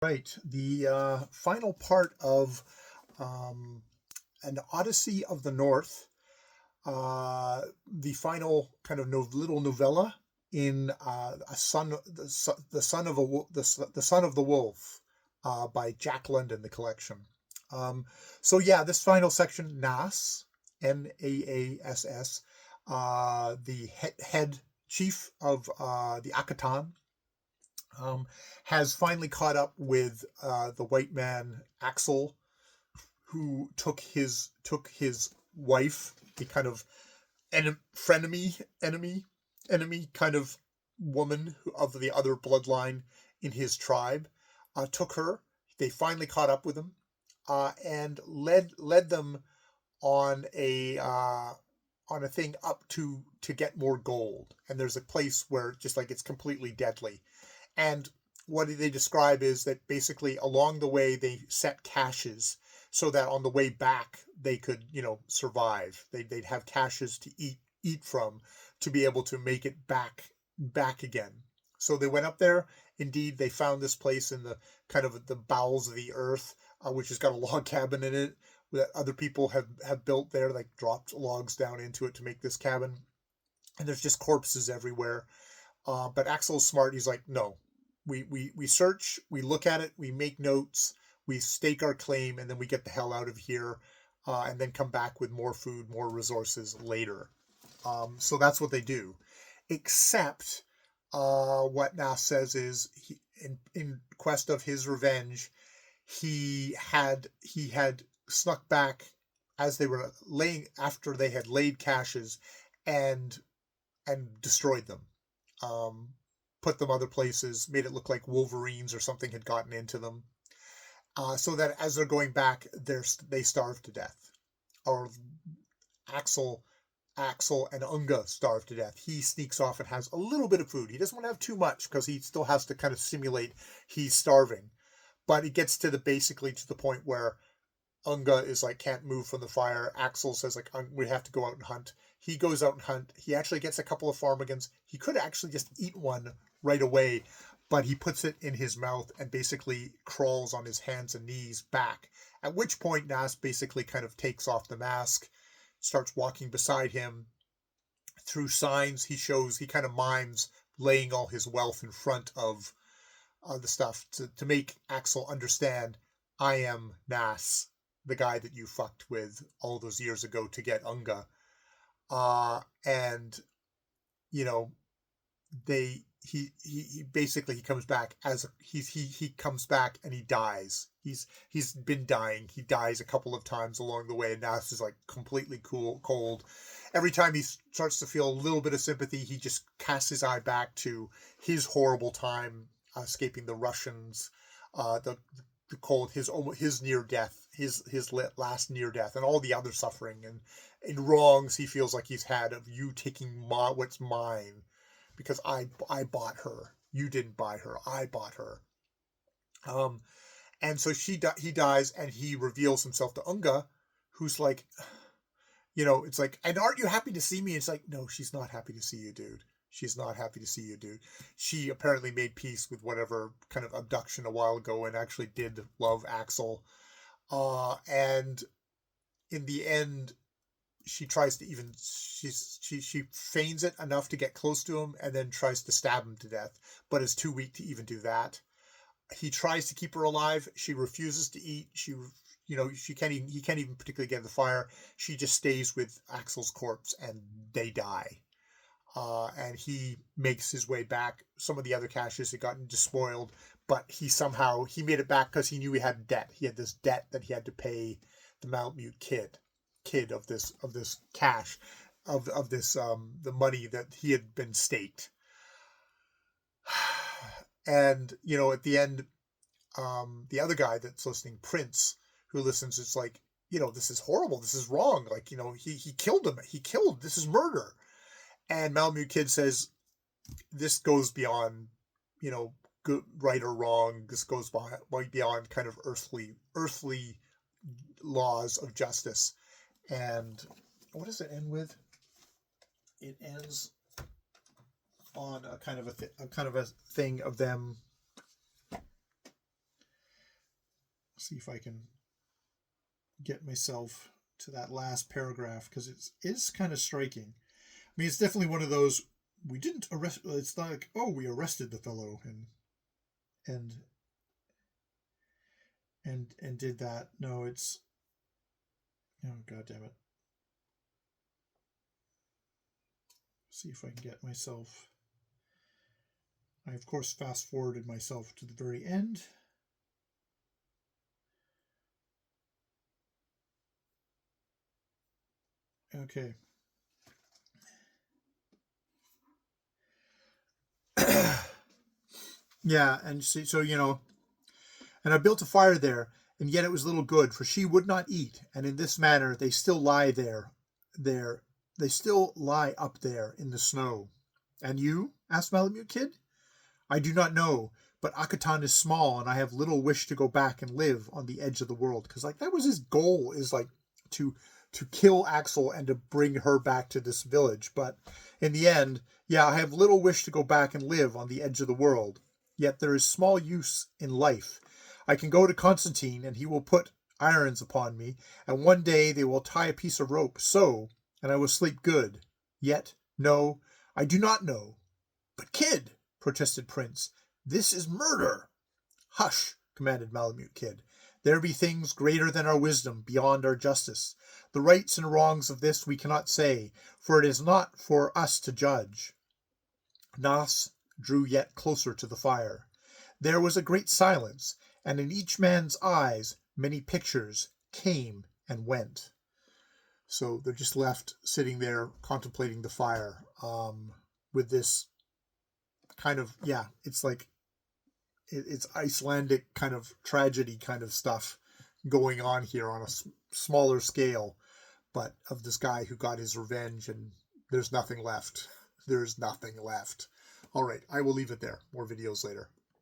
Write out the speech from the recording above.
Right. The final part of um, An Odyssey of the North, the final kind of little novella in a son, the son of the son of the wolf, by Jack London, the collection. So yeah, this final section, Nass, Naass, the head chief of the Akatan, um, has finally caught up with the white man Axel, who took his wife, the kind of enemy kind of woman of the other bloodline in his tribe, took her. They finally caught up with him, and led them on a thing up to get more gold. And there's a place where just like it's completely deadly. And what they describe is that basically along the way they set caches so that on the way back they could, survive. They'd have caches to eat from to be able to make it back again. So they went up there. Indeed, they found this place in the kind of the bowels of the earth, which has got a log cabin in it that other people have built there, like dropped logs down into it to make this cabin. And there's just corpses everywhere. But Axel's smart. He's like, no, we search, we look at it, we make notes, we stake our claim, and then we get the hell out of here, and then come back with more food, more resources later. So that's what they do. Except what Nass says is, in quest of his revenge, he had snuck back as they were after they had laid caches, and destroyed them. Put them other places, made it look like wolverines or something had gotten into them, so that as they're going back, they starve to death. Or Axel and Unga starve to death. He sneaks off and has a little bit of food. He doesn't want to have too much because he still has to kind of simulate he's starving. But it gets to basically to the point where Unga is like, can't move from the fire. Axel says like, we have to go out and hunt. He goes out and hunt. He actually gets a couple of ptarmigans. He could actually just eat one right away, but he puts it in his mouth and basically crawls on his hands and knees back. At which point Nass basically kind of takes off the mask, starts walking beside him. Through signs he kind of mimes laying all his wealth in front of the stuff to make Axel understand, I am Nass, the guy that you fucked with all those years ago to get Unga. And he basically, he comes back as he comes back and he dies. He's been dying. He dies a couple of times along the way, and Nass is like completely cold. Every time he starts to feel a little bit of sympathy, he just casts his eye back to his horrible time escaping the Russians, the cold, his near death, his last near death, and all the other suffering and wrongs he feels like he's had of you taking what's mine, because I bought her. You didn't buy her. I bought her. And so he dies, and he reveals himself to Unga, who's like, it's like, and aren't you happy to see me? It's like, no, she's not happy to see you, dude. She's not happy to see you, dude. She apparently made peace with whatever kind of abduction a while ago and actually did love Axel. And in the end, she tries to she feigns it enough to get close to him, and then tries to stab him to death, but is too weak to even do that. He tries to keep her alive. She refuses to eat. He can't even particularly get in the fire. She just stays with Axel's corpse, and they die. And he makes his way back. Some of the other caches had gotten despoiled, but he made it back because he knew he had debt. He had this debt that he had to pay the Malamute kid of this cash, of this the money that he had been staked. And at the end, the other guy that's listening, Prince, who listens, is like, this is horrible, this is wrong, like, he killed him, this is murder. And Malamute Kid says, this goes beyond, good, right or wrong. This goes beyond kind of earthly laws of justice. And what does it end with? It ends on a kind of a thing of them. see if I can get myself to that last paragraph, because it is kind of striking. I mean, it's definitely one of those, we didn't arrest, it's not like, oh, we arrested the fellow and did that. No, it's, oh, God damn it. See if I can get myself, I of course fast forwarded myself to the very end. Okay. Yeah, and see, so, you know, and I built a fire there, and yet it was little good, for she would not eat, and in this manner they still lie they still lie up there in the snow. And you? Asked Malamute Kid. I do not know, but Akatan is small, and I have little wish to go back and live on the edge of the world, because like that was his goal, is like to kill Axel and to bring her back to this village. But in the end, yeah, I have little wish to go back and live on the edge of the world. Yet there is small use in life. I can go to Constantine, and he will put irons upon me, and one day they will tie a piece of rope so, and I will sleep good. Yet, no, I do not know. But, Kid, protested Prince, this is murder. Hush, commanded Malamute Kid. There be things greater than our wisdom, beyond our justice. The rights and wrongs of this we cannot say, for it is not for us to judge. Nas drew yet closer to the fire. There was a great silence, and in each man's eyes many pictures came and went. So they're just left sitting there contemplating the fire, with this kind of, yeah, it's like, it's Icelandic kind of tragedy kind of stuff going on here on a smaller scale, but of this guy who got his revenge, and there's nothing left. There's nothing left. All right, I will leave it there. More videos later.